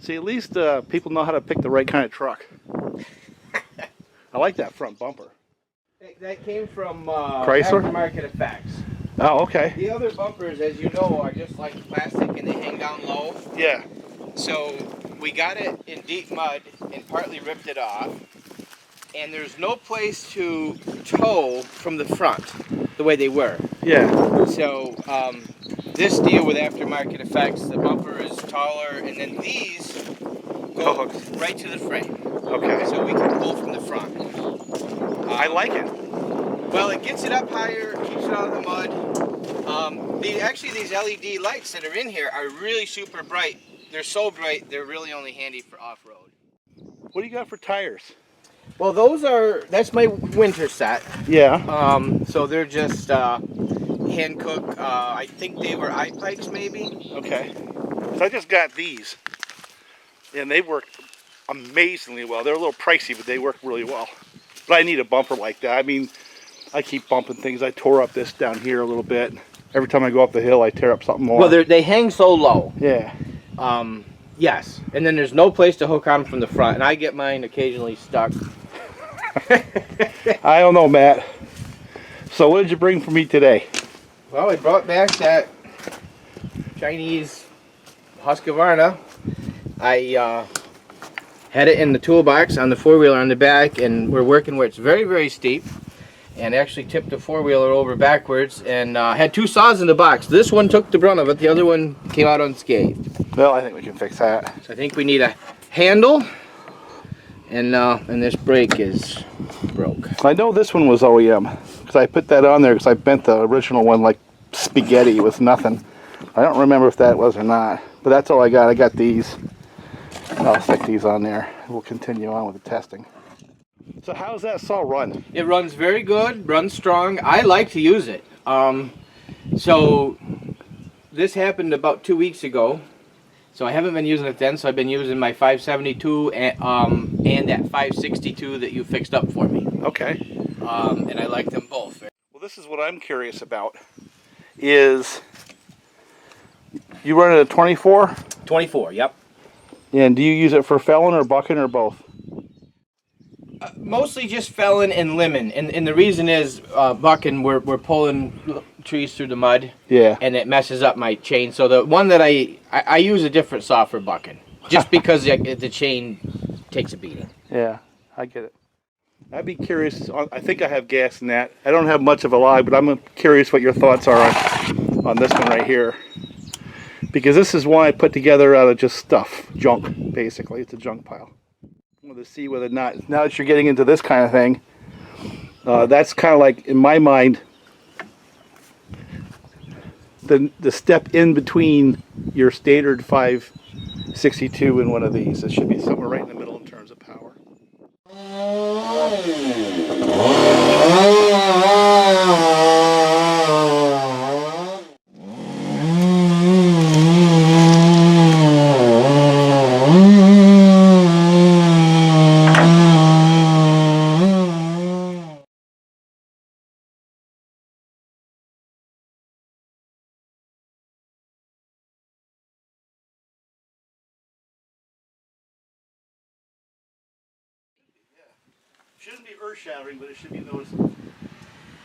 See, at least people know how to pick the right kind of truck. I like that front bumper. That came from Chrysler? Aftermarket Effects. Oh, okay. The other bumpers, as you know, are just like plastic and they hang down low. Yeah. So we got it in deep mud and partly ripped it off. And there's no place to tow from the front the way they were. Yeah. So this deal with Aftermarket Effects, the bumper is taller, and then these go right to the frame. Okay. So we can pull from the front. I like it. Well, it gets it up higher, keeps it out of the mud. Actually, these LED lights that are in here are really super bright. They're so bright, they're really only handy for off-road. What do you got for tires? Well, that's my winter set. Yeah. So they're just hand-cooked, I think they were I-pikes maybe. Okay. So I just got these, and they work amazingly well. They're a little pricey, but they work really well. But I need a bumper like that. I mean, I keep bumping things. I tore up this down here a little bit. Every time I go up the hill, I tear up something more. Well, they hang so low. Yeah. Yes, and then there's no place to hook on from the front, and I get mine occasionally stuck. I don't know, Matt. So what did you bring for me today? Well, I brought back that Chinese Husqvarna. I had it in the toolbox on the four-wheeler on the back, and we're working where it's very, very steep, and actually tipped the four-wheeler over backwards, and had two saws in the box. This one took the brunt of it, the other one came out unscathed. Well, I think we can fix that. So I think we need a handle, and this brake is broke. I know this one was OEM, because I put that on there because I bent the original one like spaghetti with nothing. I don't remember if that was or not, but that's all I got. I got these. I'll stick these on there. We'll continue on with the testing. So how's that saw run? It runs very good, runs strong. I like to use it. So this happened about 2 weeks ago. So I haven't been using it then, so I've been using my 572 and that 562 that you fixed up for me. Okay. And I like them both. Well, this is what I'm curious about, is you run it at 24? 24, yep. And do you use it for felling or bucking or both? Mostly just felling and limbing, and the reason is bucking, we're pulling trees through the mud. Yeah. And it messes up my chain. So the one that I use a different saw for bucking, just because the chain takes a beating. Yeah, I get it. I'd be curious. I think I have gas in that. I don't have much of a log, but I'm curious what your thoughts are on this one right here. Because this is one I put together out of just stuff, junk, basically. It's a junk pile. I want to see whether or not, now that you're getting into this kind of thing, that's kind of like, in my mind, the step in between your standard 562 and one of these. It should be somewhere right in the middle in terms of power. Shouldn't be earth-shattering, but it should be noticeable.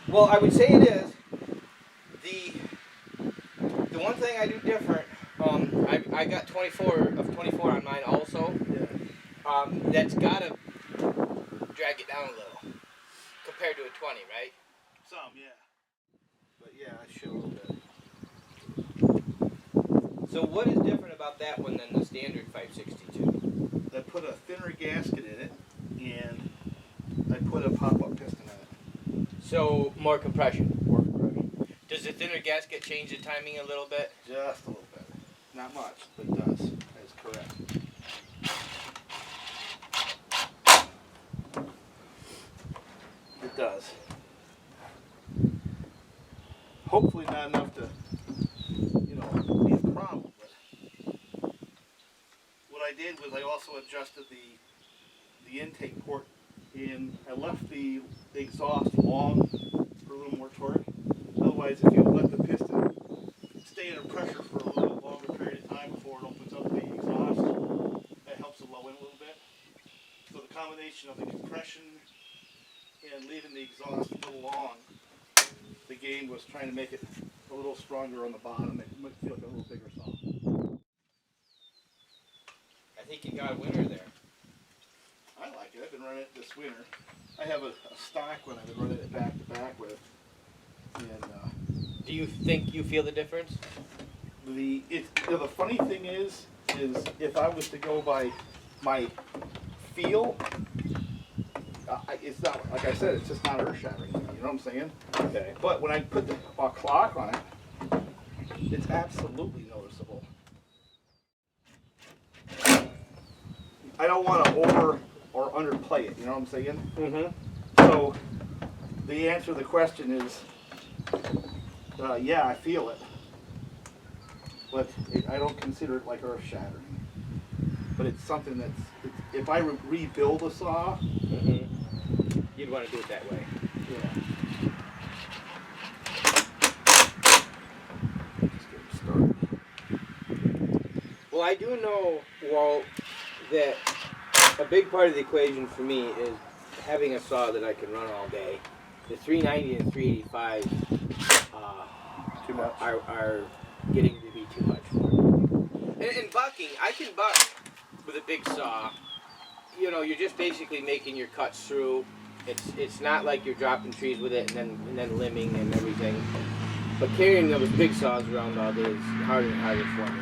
Well, I would say it is. The one thing I do different, I got 24 on mine also. Yeah. That's gotta drag it down a little compared to a 20, right? Some, yeah. But yeah, I should a little bit. So what is different about that one than the standard 562? I put a thinner gasket in it, and I put a pop-up piston in it. So more compression. More compression. Does the thinner gasket change the timing a little bit? Just a little bit. Not much, but it does. That is correct. It does. Hopefully not enough to, be a problem. But what I did was I also adjusted the intake port, and I left the exhaust long for a little more torque. Otherwise, if you let the piston stay under pressure for a little longer period of time before it opens up the exhaust, combination of the compression and leaving the exhaust a little long, the game was trying to make it a little stronger on the bottom. It might feel like a little bigger saw. I think you got a winner there. I like it. I've been running it this winter. I have a stock one I've been running it back to back with. And Do you think you feel the difference? the funny thing is if I was to go by my feel, it's not, like I said, it's just not earth shattering. You know what I'm saying? Okay. But when I put the clock on it, it's absolutely noticeable. I don't want to over or underplay it. You know what I'm saying? Mm-hmm. So the answer to the question is, yeah, I feel it, but I don't consider it like earth shattering. But it's something that's, if I rebuild a saw, You'd want to do it that way. yeah. Just get it started. Well, I do know, Walt, that a big part of the equation for me is having a saw that I can run all day. The 390 and 385 Too much. are getting to be too much for me. And bucking, I can buck with a big saw. You know, you're just basically making your cuts through. It's not like you're dropping trees with it and then limbing and everything. But carrying those big saws around all day is harder and harder for me.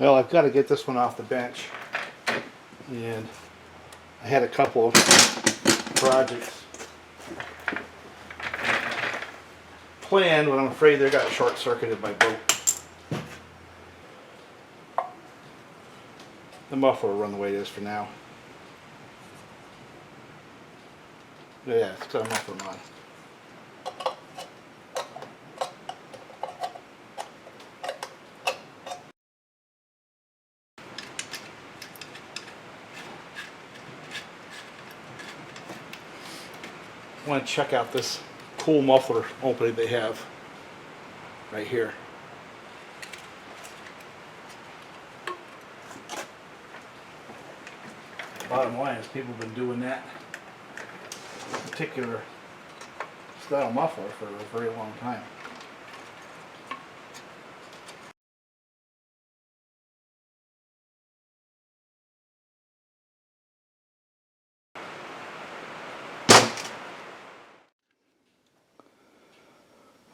Well, I've got to get this one off the bench, and I had a couple of projects planned, but I'm afraid they got short-circuited by boat. The muffler will run the way it is for now. Yeah, it's got a muffler on. I want to check out this cool muffler opening they have right here. Bottom line is people have been doing that particular style muffler for a very long time.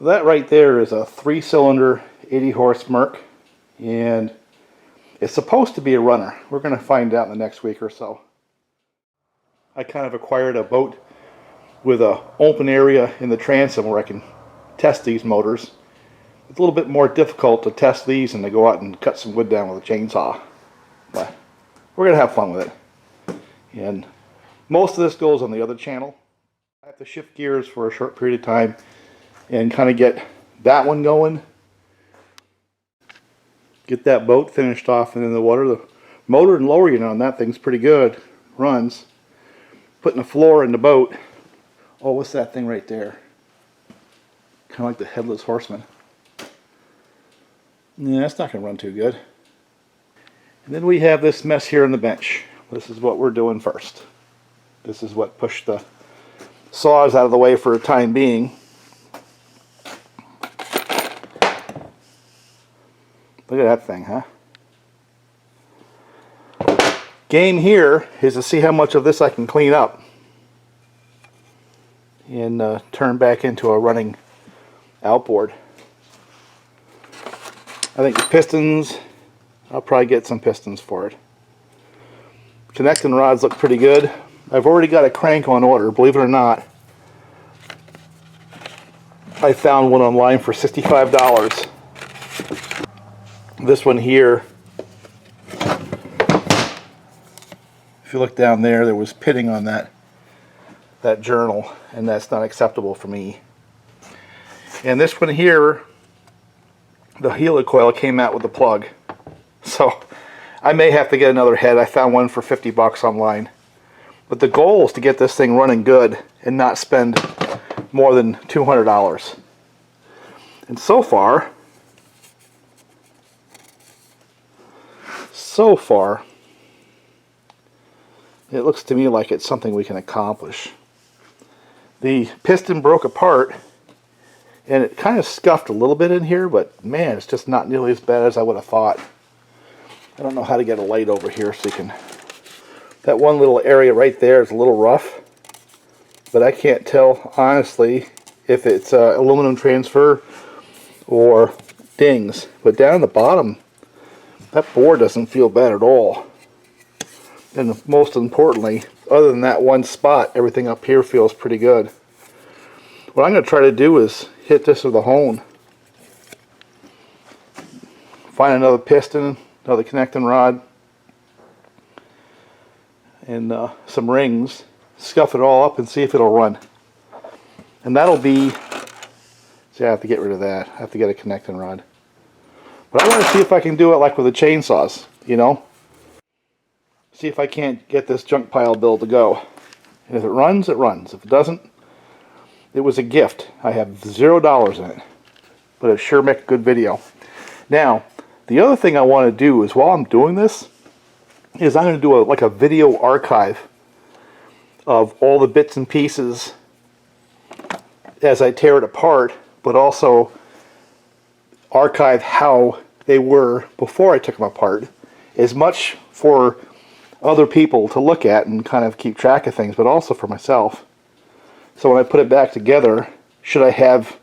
That right there is a 3-cylinder 80 horse Merc, and it's supposed to be a runner. We're going to find out in the next week or so. I kind of acquired a boat with an open area in the transom where I can test these motors. It's a little bit more difficult to test these than to go out and cut some wood down with a chainsaw. But we're going to have fun with it. And most of this goes on the other channel. I have to shift gears for a short period of time and kind of get that one going. Get that boat finished off and in the water. The motor and lower unit on that thing's pretty good. Runs. Putting a floor in the boat. Oh, what's that thing right there? Kind of like the Headless Horseman. Yeah, that's not going to run too good. And then we have this mess here on the bench. This is what we're doing first. This is what pushed the saws out of the way for a time being. Look at that thing, huh? Game here is to see how much of this I can clean up and turn back into a running outboard. I think the pistons, I'll probably get some pistons for it. Connecting rods look pretty good. I've already got a crank on order, believe it or not. I found one online for $65. This one here, if you look down there, there was pitting on that journal, and that's not acceptable for me. And this one here, the helicoil came out with the plug, so I may have to get another head. I found one for 50 bucks online, but the goal is to get this thing running good and not spend more than $200. And so far it looks to me like it's something we can accomplish. The piston broke apart and it kind of scuffed a little bit in here, but man, it's just not nearly as bad as I would have thought. I don't know how to get a light over here so you can... That one little area right there is a little rough, but I can't tell honestly if it's aluminum transfer or dings. But down at the bottom, that board doesn't feel bad at all. And most importantly, other than that one spot, everything up here feels pretty good. What I'm going to try to do is hit this with a hone. Find another piston, another connecting rod, and some rings. Scuff it all up and see if it'll run. And that'll be... See, I have to get rid of that. I have to get a connecting rod. But I want to see if I can do it like with the chainsaws, you know? See if I can't get this junk pile build to go. And if it runs, it runs. If it doesn't, it was a gift. I have $0 in it. But it sure makes a good video. Now, the other thing I want to do is while I'm doing this, is I'm going to do like a video archive of all the bits and pieces as I tear it apart, but also archive how they were before I took them apart, as much for other people to look at and kind of keep track of things, but also for myself. So when I put it back together, should I have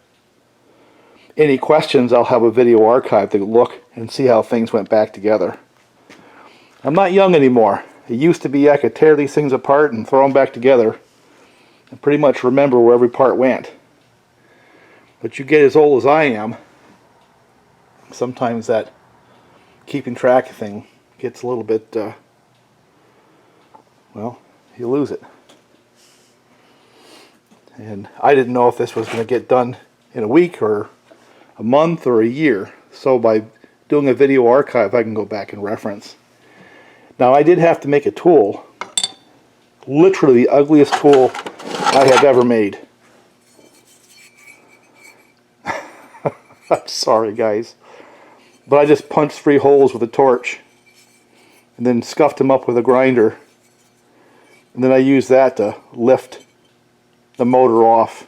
any questions, I'll have a video archive to look and see how things went back together. I'm not young anymore. It used to be I could tear these things apart and throw them back together and pretty much remember where every part went. But you get as old as I am, sometimes that keeping track of thing gets a little bit, well, you lose it. And I didn't know if this was going to get done in a week or a month or a year. So by doing a video archive, I can go back and reference. Now I did have to make a tool, literally the ugliest tool I have ever made. I'm sorry guys, but I just punched 3 holes with a torch and then scuffed them up with a grinder, and then I used that to lift the motor off.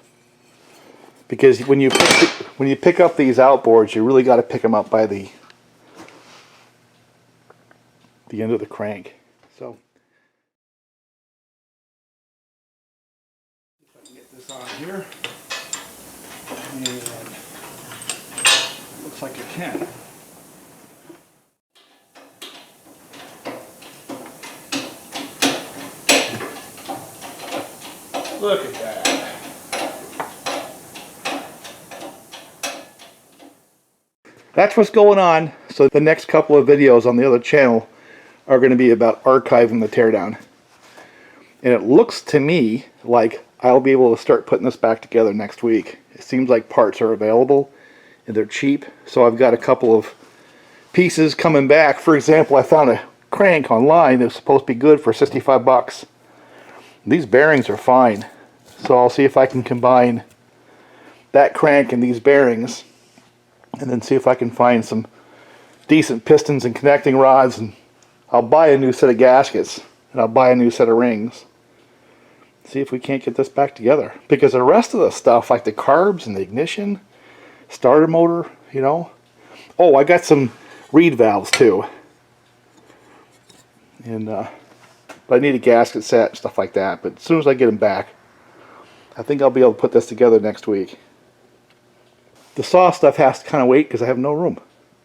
Because when you pick up these outboards, you really got to pick them up by the end of the crank. So if I can get this on here, and looks like I can. Look at that. That's what's going on. So the next couple of videos on the other channel are going to be about archiving the teardown. And it looks to me like I'll be able to start putting this back together next week. It seems like parts are available and they're cheap. So I've got a couple of pieces coming back. For example, I found a crank online that was supposed to be good for 65 bucks. These bearings are fine. So I'll see if I can combine that crank and these bearings, and then see if I can find some decent pistons and connecting rods, and I'll buy a new set of gaskets and I'll buy a new set of rings. See if we can't get this back together, because the rest of the stuff, like the carbs and the ignition, starter motor, you know. Oh, I got some reed valves too, and but I need a gasket set, stuff like that. But as soon as I get them back, I think I'll be able to put this together next week. The saw stuff has to kind of wait because I have no room.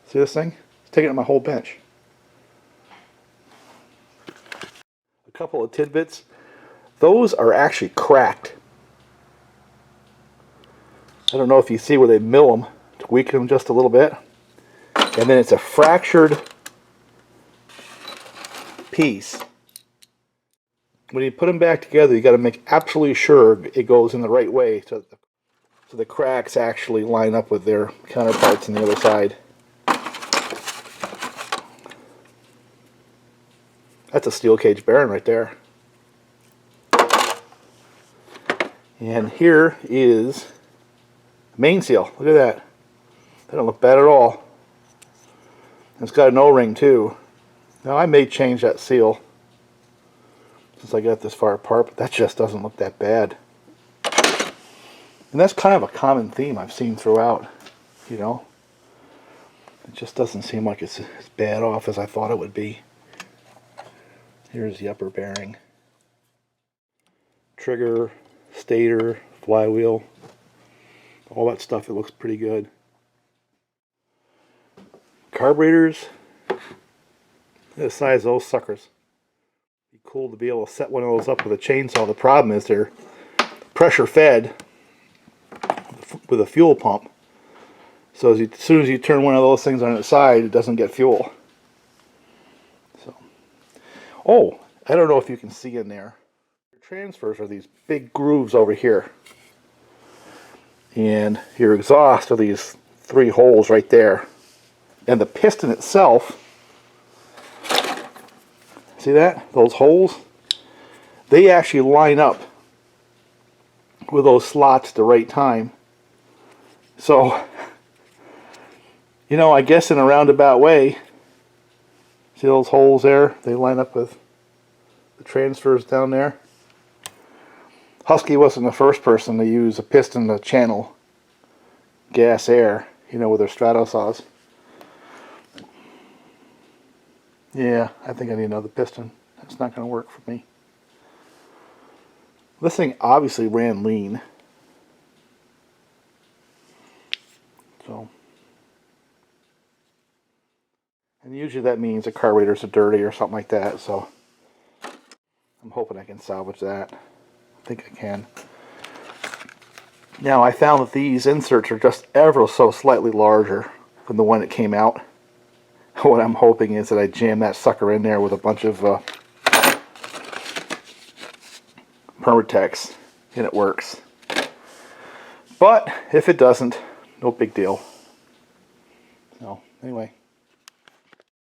See this thing? It's taking up my whole bench. A couple of tidbits. Those are actually cracked. I don't know if you see where they mill them to weaken them just a little bit. And then it's a fractured piece. When you put them back together, you got to make absolutely sure it goes in the right way so the cracks actually line up with their counterparts on the other side. That's a steel cage bearing right there. And here is the main seal. Look at that. That don't look bad at all. It's got an O-ring too. Now I may change that seal since I got this far apart, but that just doesn't look that bad. And that's kind of a common theme I've seen throughout, you know. It just doesn't seem like it's as bad off as I thought it would be. Here's the upper bearing. Trigger, stator, flywheel, all that stuff, it looks pretty good. Carburetors, look at the size of those suckers. Be cool to be able to set one of those up with a chainsaw. The problem is they're pressure fed with a fuel pump, so as soon as you turn one of those things on its side, it doesn't get fuel. So, oh, I don't know if you can see in there, your transfers are these big grooves over here, and your exhaust are these 3 holes right there, and the piston itself, see that, those holes, they actually line up with those slots at the right time. So, you know, I guess in a roundabout way, see those holes there? They line up with the transfers down there. Husky wasn't the first person to use a piston to channel gas air, you know, with their strato saws. Yeah, I think I need another piston. That's not going to work for me. This thing obviously ran lean. So, and usually that means the carburetors are dirty or something like that. So I'm hoping I can salvage that. I think I can. Now I found that these inserts are just ever so slightly larger than the one that came out. What I'm hoping is that I jam that sucker in there with a bunch of Farmertecs and it works. But if it doesn't, no big deal. So anyway.